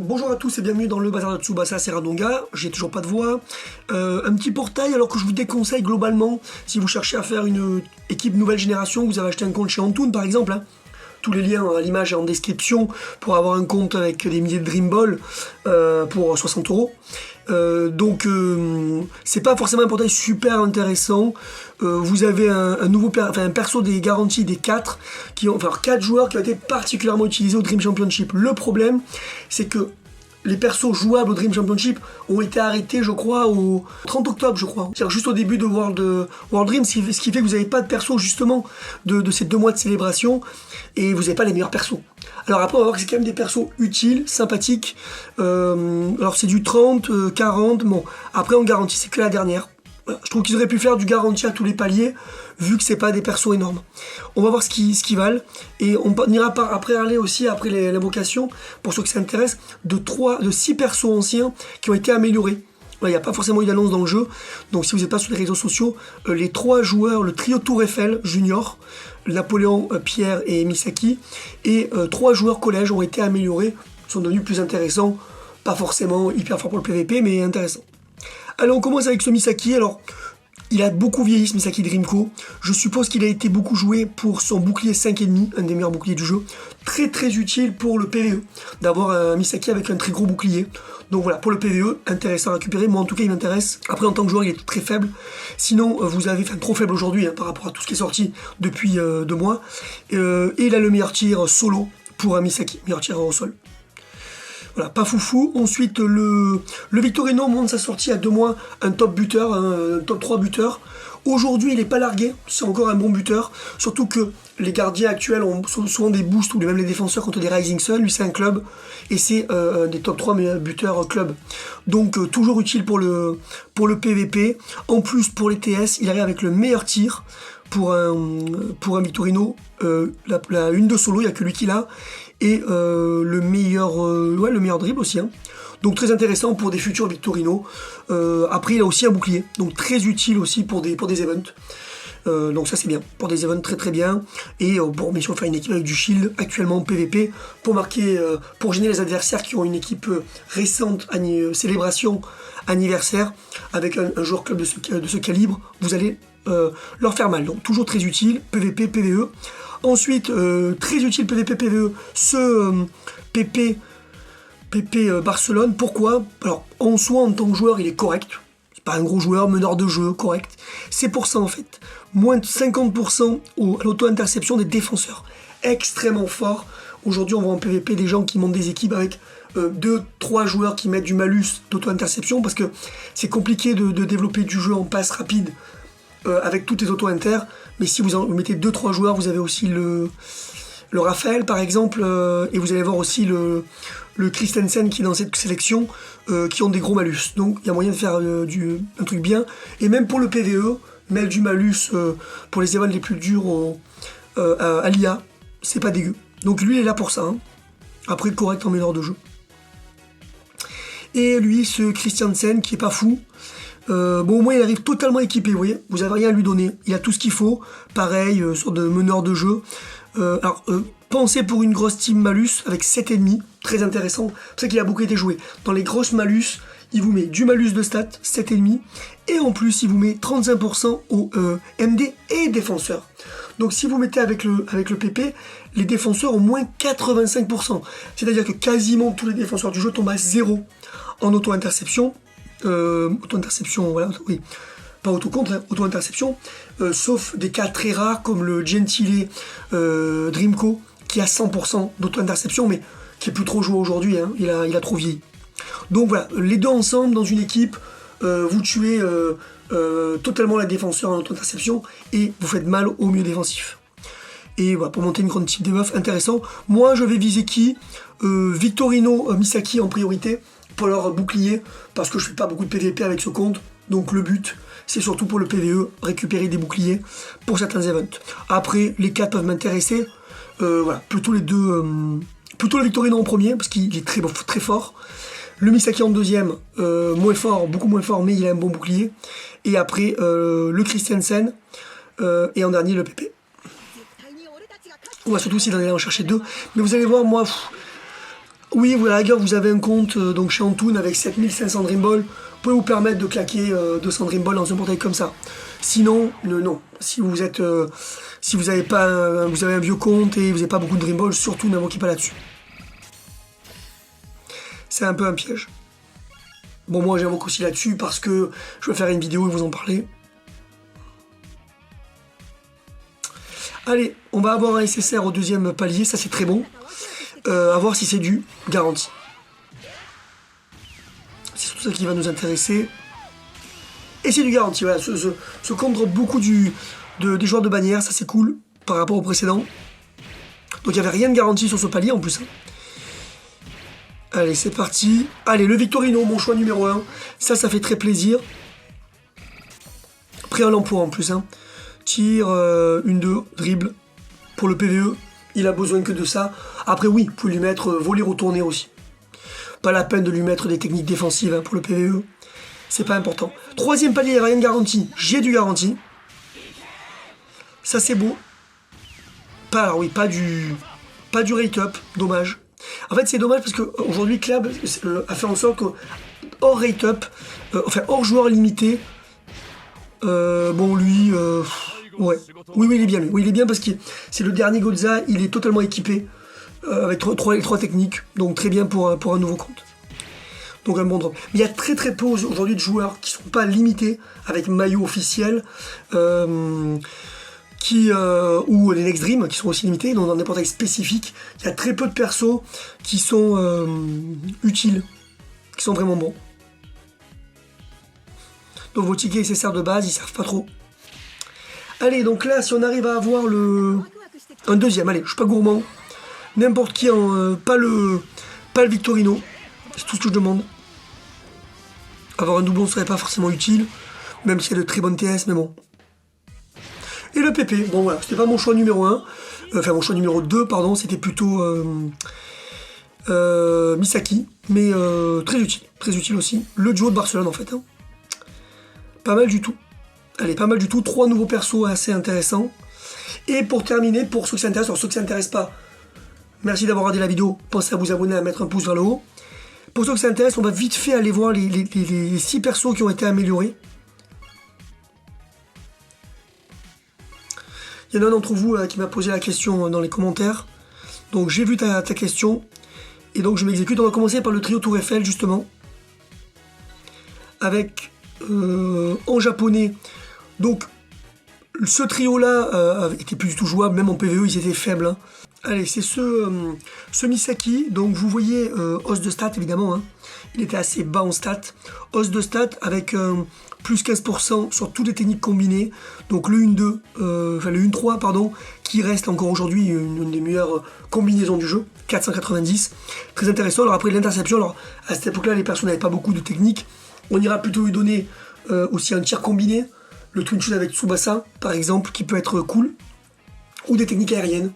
Bonjour à tous et bienvenue dans le bazar de Tsubasa, c'est Radonga, j'ai toujours pas de voix. Un petit portail alors que je vous déconseille globalement, si vous cherchez à faire une équipe nouvelle génération, vous avez acheté un compte chez Antoon par exemple, hein. Tous les liens à l'image et en description pour avoir un compte avec des milliers de Dream Ball pour 60 €. C'est pas forcément un portail super intéressant. Vous avez un nouveau un perso des garanties des 4 4 joueurs qui ont été particulièrement utilisés au Dream Championship. Le problème, c'est que les persos jouables au Dream Championship ont été arrêtés, je crois, au 30 octobre, je crois. C'est-à-dire juste au début de World Dream, ce qui fait que vous n'avez pas de persos, justement, de ces 2 mois de célébration, et vous n'avez pas les meilleurs persos. Alors après, on va voir que c'est quand même des persos utiles, sympathiques. Alors c'est du 30, 40, bon. Après, on garantit, c'est que la dernière. Voilà. Je trouve qu'ils auraient pu faire du garanti à tous les paliers, vu que c'est pas des persos énormes. On va voir ce qu'ils valent, et on ira après l'invocation, pour ceux qui s'intéressent, de 6 persos anciens qui ont été améliorés. Il n'y a pas forcément eu d'annonce dans le jeu, donc si vous n'êtes pas sur les réseaux sociaux, les 3 joueurs, le trio Tour Eiffel Junior, Napoléon, Pierre et Misaki, et 3 joueurs collège ont été améliorés, sont devenus plus intéressants, pas forcément hyper fort pour le PVP, mais intéressants. Allez, on commence avec ce Misaki. Alors, il a beaucoup vieilli ce Misaki Dreamco. Je suppose qu'il a été beaucoup joué pour son bouclier 5,5, un des meilleurs boucliers du jeu. Très très utile pour le PvE, d'avoir un Misaki avec un très gros bouclier. Donc voilà, pour le PvE, intéressant à récupérer. Moi en tout cas, il m'intéresse. Après, en tant que joueur, il est très faible. Sinon, vous avez, trop faible aujourd'hui par rapport à tout ce qui est sorti depuis 2 mois. Et il a le meilleur tir solo pour un Misaki, meilleur tir au sol. Voilà, pas foufou. Ensuite, le Victorino monte sa sortie à 2 mois, un top buteur, un top 3 buteur. Aujourd'hui, il n'est pas largué, c'est encore un bon buteur. Surtout que les gardiens actuels ont souvent des boosts, ou même les défenseurs contre des Rising Sun. Lui, c'est un club, et c'est des top 3 buteurs club. Donc, toujours utile pour le PVP. En plus, pour les TS, il arrive avec le meilleur tir pour un Victorino. La une de solo, il n'y a que lui qui l'a. Et le meilleur dribble aussi, hein. Donc très intéressant pour des futurs Victorino. Après, il a aussi un bouclier, donc très utile aussi pour des events. Donc ça c'est bien, pour des events très très bien. Et bon, mais si on fait une équipe avec du shield actuellement en PVP, pour gêner les adversaires qui ont une équipe récente, célébration anniversaire, avec un joueur club de ce calibre, vous allez leur faire mal. Donc toujours très utile, PVP, PVE. Ensuite, très utile PVP, PVE, ce PP Barcelone. Pourquoi? Alors, en soi, en tant que joueur, il est correct. C'est pas un gros joueur, meneur de jeu, correct. C'est pour ça, en fait. Moins de 50% à l'auto-interception des défenseurs. Extrêmement fort. Aujourd'hui, on voit en PVP des gens qui montent des équipes avec 2-3 joueurs qui mettent du malus d'auto-interception, parce que c'est compliqué de développer du jeu en passe rapide avec toutes les auto-inter. Mais si vous mettez 2-3 joueurs, vous avez aussi le Raphaël par exemple, et vous allez voir aussi le Christensen qui est dans cette sélection, qui ont des gros malus. Donc il y a moyen de faire un truc bien. Et même pour le PvE, mettre du malus pour les events les plus durs à l'IA, c'est pas dégueu. Donc lui il est là pour ça, hein. Après correct en meneur de jeu. Et lui, ce Christensen qui est pas fou. Bon, au moins il arrive totalement équipé, vous voyez, vous avez rien à lui donner, il a tout ce qu'il faut, pareil, sorte de meneur de jeu. Pensez pour une grosse team malus avec 7,5, très intéressant, c'est pour ça qu'il a beaucoup été joué. Dans les grosses malus, il vous met du malus de stats, 7,5, et en plus il vous met 35% au MD et défenseur. Donc si vous mettez avec le PP, les défenseurs ont moins 85%, c'est-à-dire que quasiment tous les défenseurs du jeu tombent à 0 en auto-interception. Auto-interception, voilà, oui, pas auto-contre, hein, auto-interception, sauf des cas très rares comme le Gentile Dreamco qui a 100% d'auto-interception, mais qui est plus trop joué aujourd'hui, hein, il a trop vieilli. Donc voilà, les deux ensemble dans une équipe, vous tuez totalement la défenseur en auto-interception et vous faites mal au milieu défensif. Et voilà, pour monter une grande team debuff, intéressant. Moi, je vais viser qui? Victorino, Misaki en priorité, pour leur bouclier, parce que je fais pas beaucoup de PVP avec ce compte, donc le but c'est surtout pour le PVE, récupérer des boucliers pour certains events. Après, les 4 peuvent m'intéresser, voilà, plutôt les deux, plutôt le Victorino en premier, parce qu'il est très fort, le Misaki en deuxième, moins fort, beaucoup moins fort, mais il a un bon bouclier, et après le Christensen, et en dernier le PP. On va surtout essayer d'en aller en chercher 2, mais vous allez voir, moi, Oui, voilà, la gueule, vous avez un compte donc chez Antoon avec 7500 Dream Ball. Vous pouvez vous permettre de claquer 200 Dream Ball dans un portail comme ça. Sinon, non. Si vous êtes, si vous avez pas, vous avez un vieux compte et vous n'avez pas beaucoup de Dream Ball, surtout n'invoquez pas là-dessus. C'est un peu un piège. Bon, moi j'invoque aussi là-dessus parce que je vais faire une vidéo et vous en parler. Allez, on va avoir un SSR au deuxième palier, ça c'est très bon. À voir si c'est du garanti. C'est surtout ça qui va nous intéresser. Et c'est du garanti, voilà. Ce compte drop beaucoup des joueurs de bannière, ça c'est cool par rapport au précédent. Donc il n'y avait rien de garanti sur ce palier en plus. Hein. Allez, c'est parti. Allez, le Victorino, mon choix numéro 1. Ça fait très plaisir. Prêt à l'emploi en plus. Hein. Tir, 1-2, dribble. Pour le PVE, il a besoin que de ça. Après, oui, vous pouvez lui mettre voler retourner aussi. Pas la peine de lui mettre des techniques défensives hein, pour le PVE. C'est pas important. Troisième palier, il n'y a rien de garanti. J'ai du garanti. Ça, c'est beau. Alors oui, pas du rate up. Dommage. En fait, c'est dommage parce qu'aujourd'hui, Clab a fait en sorte que hors rate up, enfin hors joueur limité, bon, lui, ouais. Oui, il est bien, lui. Oui, il est bien parce que c'est le dernier Goza, il est totalement équipé avec trois techniques, donc très bien pour un nouveau compte. Donc un bon drop. Mais il y a très peu aujourd'hui de joueurs qui sont pas limités avec maillot officiel, ou les Next Dream qui sont aussi limités, donc dans des portails spécifiques. Il y a très peu de persos qui sont utiles, qui sont vraiment bons. Donc vos tickets SSR de base, ils servent pas trop. Allez, donc là, si on arrive à avoir un deuxième, allez, je suis pas gourmand. N'importe qui en... pas le Victorino. C'est tout ce que je demande. Avoir un doublon serait pas forcément utile, même s'il y a de très bonnes TS, mais bon. Et le PP, bon voilà, c'était pas mon choix numéro 1. Enfin, mon choix numéro 2, pardon, c'était plutôt Misaki. Mais très utile aussi. Le duo de Barcelone, en fait. Hein. Pas mal du tout. Allez, pas mal du tout. 3 nouveaux persos assez intéressants. Et pour terminer, pour ceux qui s'intéressent, alors ceux qui ne s'intéressent pas, merci d'avoir regardé la vidéo. Pensez à vous abonner, à mettre un pouce vers le haut. Pour ceux qui s'intéressent, on va vite fait aller voir les 6 persos qui ont été améliorés. Il y en a un d'entre vous qui m'a posé la question dans les commentaires. Donc j'ai vu ta question. Et donc je m'exécute. On va commencer par le trio Tour Eiffel, justement. Avec, en japonais. Donc, ce trio-là était plus du tout jouable. Même en PvE, ils étaient faibles. Hein. Allez, c'est ce Misaki. Donc vous voyez, hausse de stats, évidemment. Hein. Il était assez bas en stats. Hausse de stats avec... plus 15% sur toutes les techniques combinées. Donc le 1-2, enfin le 1-3, pardon, qui reste encore aujourd'hui une des meilleures combinaisons du jeu, 490. Très intéressant. Alors après l'interception, alors à cette époque-là, les personnes n'avaient pas beaucoup de techniques. On ira plutôt lui donner aussi un tir combiné, le twin shoot avec Tsubasa, par exemple, qui peut être cool, ou des techniques aériennes.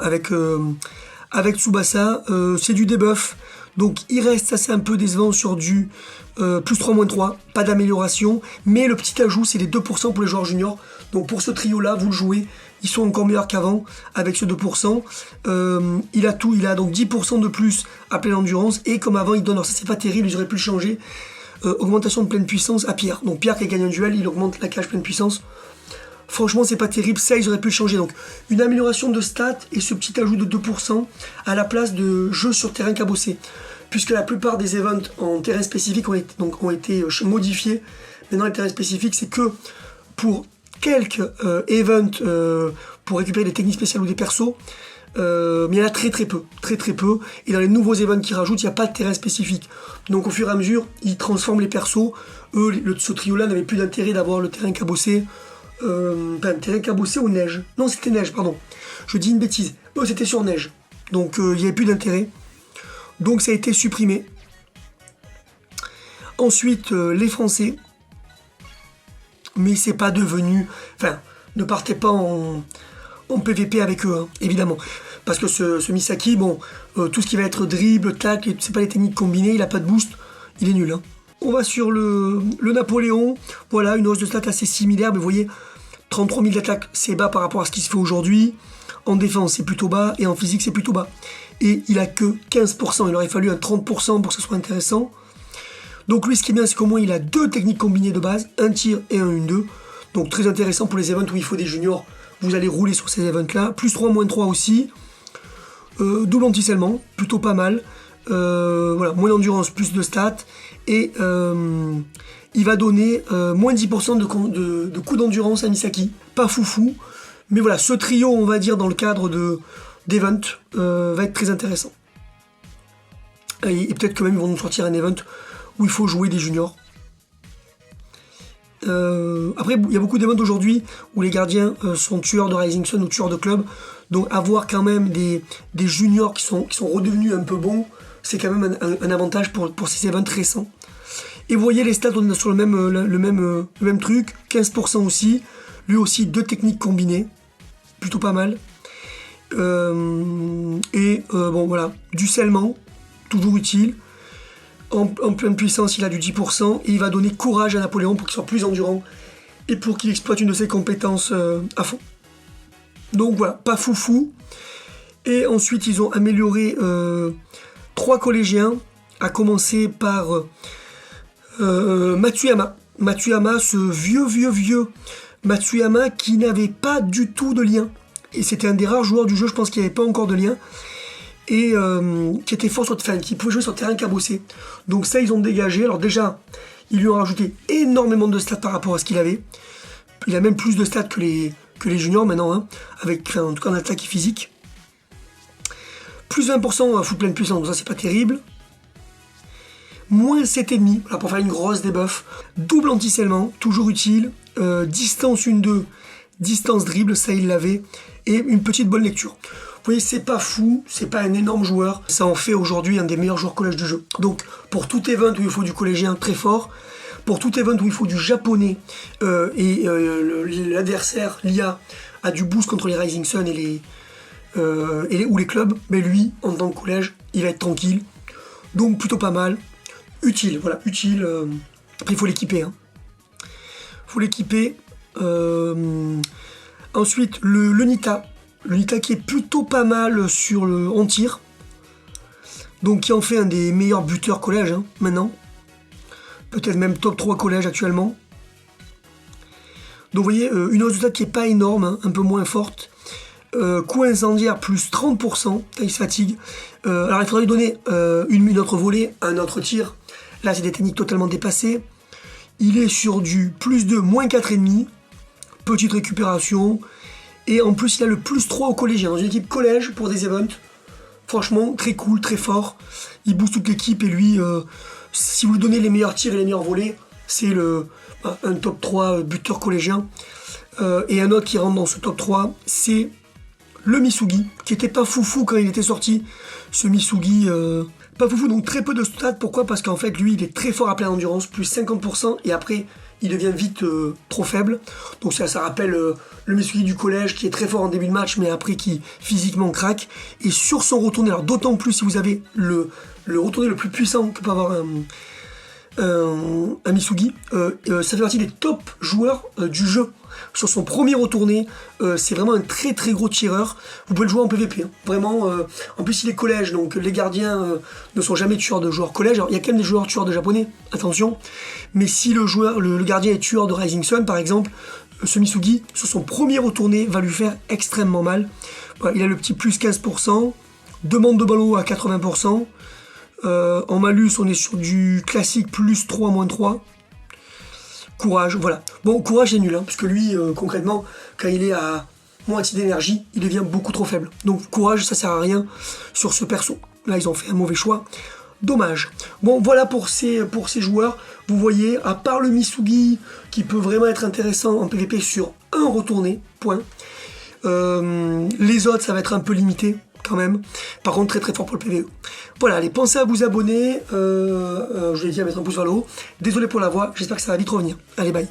Avec Tsubasa, c'est du debuff. Donc il reste, ça c'est un peu décevant sur du plus 3, 3, pas d'amélioration, mais le petit ajout c'est les 2% pour les joueurs juniors. Donc pour ce trio là, vous le jouez, ils sont encore meilleurs qu'avant avec ce 2%. Il a tout, il a donc 10% de plus à pleine endurance, et comme avant il donne, alors ça c'est pas terrible, ils auraient pu le changer, augmentation de pleine puissance à Pierre. Donc Pierre qui gagne un duel, il augmente la cage pleine puissance. Franchement, c'est pas terrible, ça ils auraient pu le changer. Donc une amélioration de stats et ce petit ajout de 2% à la place de jeux sur terrain cabossé. Puisque la plupart des events en terrain spécifique ont été modifiés. Maintenant, les terrains spécifiques, c'est que pour quelques events pour récupérer des techniques spéciales ou des persos, mais il y en a très peu. Et dans les nouveaux events qu'ils rajoutent, il n'y a pas de terrain spécifique. Donc au fur et à mesure, ils transforment les persos. Eux, ce trio-là n'avait plus d'intérêt d'avoir le terrain cabossé. Terrain cabossé ou neige. Non, c'était neige, pardon. Je dis une bêtise. Eux, c'était sur neige. Donc il n'y avait plus d'intérêt. Donc ça a été supprimé. Ensuite, les Français. Mais c'est pas devenu... Enfin, ne partez pas en PVP avec eux, hein, évidemment. Parce que ce Misaki, bon, tout ce qui va être dribble, tac, c'est pas les techniques combinées, il a pas de boost, il est nul. Hein. On va sur le Napoléon. Voilà, une hausse de stats assez similaire, mais vous voyez, 33 000 d'attaque, c'est bas par rapport à ce qui se fait aujourd'hui. En défense, c'est plutôt bas, et en physique, c'est plutôt bas. et il a que 15%. Il aurait fallu un 30% pour que ce soit intéressant. Donc lui, ce qui est bien, c'est qu'au moins il a 2 techniques combinées de base, un tir et un 1-2. Donc très intéressant pour les events où il faut des juniors. Vous allez rouler sur ces events-là. Plus 3, moins 3 aussi. Double anti-scellement, plutôt pas mal. Voilà, moins d'endurance, plus de stats. Et il va donner moins 10% de coût d'endurance à Misaki. Pas foufou. Mais voilà, ce trio, on va dire, dans le cadre d'event, va être très intéressant. Et peut-être que même ils vont nous sortir un event où il faut jouer des juniors. Après, il y a beaucoup d'events aujourd'hui où les gardiens sont tueurs de Rising Sun ou tueurs de club. Donc avoir quand même des juniors qui sont redevenus un peu bons, c'est quand même un avantage pour ces events récents. Et vous voyez les stats, on est sur le même truc, 15% aussi. Lui aussi, 2 techniques combinées, plutôt pas mal. Bon voilà, du scellement, toujours utile. En pleine puissance, il a du 10% et il va donner courage à Napoléon pour qu'il soit plus endurant et pour qu'il exploite une de ses compétences à fond. Donc voilà, pas foufou. Et ensuite, ils ont amélioré 3 collégiens, à commencer par Matsuyama. Matsuyama, ce vieux Matsuyama qui n'avait pas du tout de lien. Et c'était un des rares joueurs du jeu, je pense, qui n'avait pas encore de lien. Et qui était fort sur qui pouvait jouer sur terrain cabossé. Donc ça, ils ont dégagé. Alors déjà, ils lui ont rajouté énormément de stats par rapport à ce qu'il avait. Il a même plus de stats que les juniors maintenant, hein, avec en tout cas en attaque et physique. Plus 20% à full pleine puissance, donc ça c'est pas terrible. Moins 7,5, voilà, pour faire une grosse debuff. Double anti-scellement, toujours utile. Distance 1-2, distance dribble, ça il l'avait. Et une petite bonne lecture. Vous voyez, c'est pas fou, c'est pas un énorme joueur. Ça en fait aujourd'hui un des meilleurs joueurs collège du jeu. Donc, pour tout event où il faut du collégien très fort, pour tout event où il faut du japonais, l'adversaire, l'IA, a du boost contre les Rising Sun ou les clubs, mais lui, en tant que collège, il va être tranquille. Donc, plutôt pas mal. Utile, voilà, utile. Après, il faut l'équiper. Hein. Faut l'équiper. Ensuite, le Nita. Le Nita qui est plutôt pas mal en tir. Donc qui en fait un des meilleurs buteurs collège hein, maintenant. Peut-être même top 3 collège actuellement. Donc vous voyez, une hausse de stats qui n'est pas énorme, hein, un peu moins forte. Coup incendiaire plus 30%, il se fatigue. Alors il faudrait lui donner une autre volée, un autre tir. Là c'est des techniques totalement dépassées. Il est sur du plus 2, moins 4,5. Petite récupération. Et en plus, il a le plus 3 au collégien. Dans une équipe collège pour des events. Franchement, très cool, très fort. Il booste toute l'équipe. Et lui, si vous lui donnez les meilleurs tirs et les meilleurs volets, c'est un top 3 buteur collégien. Et un autre qui rentre dans ce top 3, c'est le Misugi, qui était pas foufou quand il était sorti. Ce Misugi, pas foufou, donc très peu de stats. Pourquoi? Parce qu'en fait, lui, il est très fort à pleine endurance, plus 50%. Et après, il devient vite trop faible. Donc ça rappelle le Misugi du collège qui est très fort en début de match, mais après qui physiquement craque. Et sur son retourné, alors d'autant plus si vous avez le retourné le plus puissant que peut avoir un Misugi, ça fait partie des top joueurs du jeu. Sur son premier retourné, c'est vraiment un très très gros tireur. Vous pouvez le jouer en PVP. Hein. Vraiment, en plus il est collège, donc les gardiens ne sont jamais tueurs de joueurs collège. Alors il y a quand même des joueurs tueurs de japonais, attention. Mais si le gardien est tueur de Rising Sun par exemple, ce Misugi, sur son premier retourné, va lui faire extrêmement mal. Voilà, il a le petit plus 15%, demande de ballon à 80%. En malus, on est sur du classique plus 3, moins 3. Courage, voilà. Bon, courage est nul, hein, parce que lui, concrètement, quand il est à moitié d'énergie, il devient beaucoup trop faible. Donc courage, ça sert à rien sur ce perso. Là, ils ont fait un mauvais choix. Dommage. Bon, voilà pour ces joueurs. Vous voyez, à part le Misugi, qui peut vraiment être intéressant en PVP sur un retourné, point. Les autres, ça va être un peu limité, quand même. Par contre, très très fort pour le PVE. Voilà, allez, pensez à vous abonner. Je vous l'ai dit, à mettre un pouce vers le haut. Désolé pour la voix, j'espère que ça va vite revenir. Allez, bye.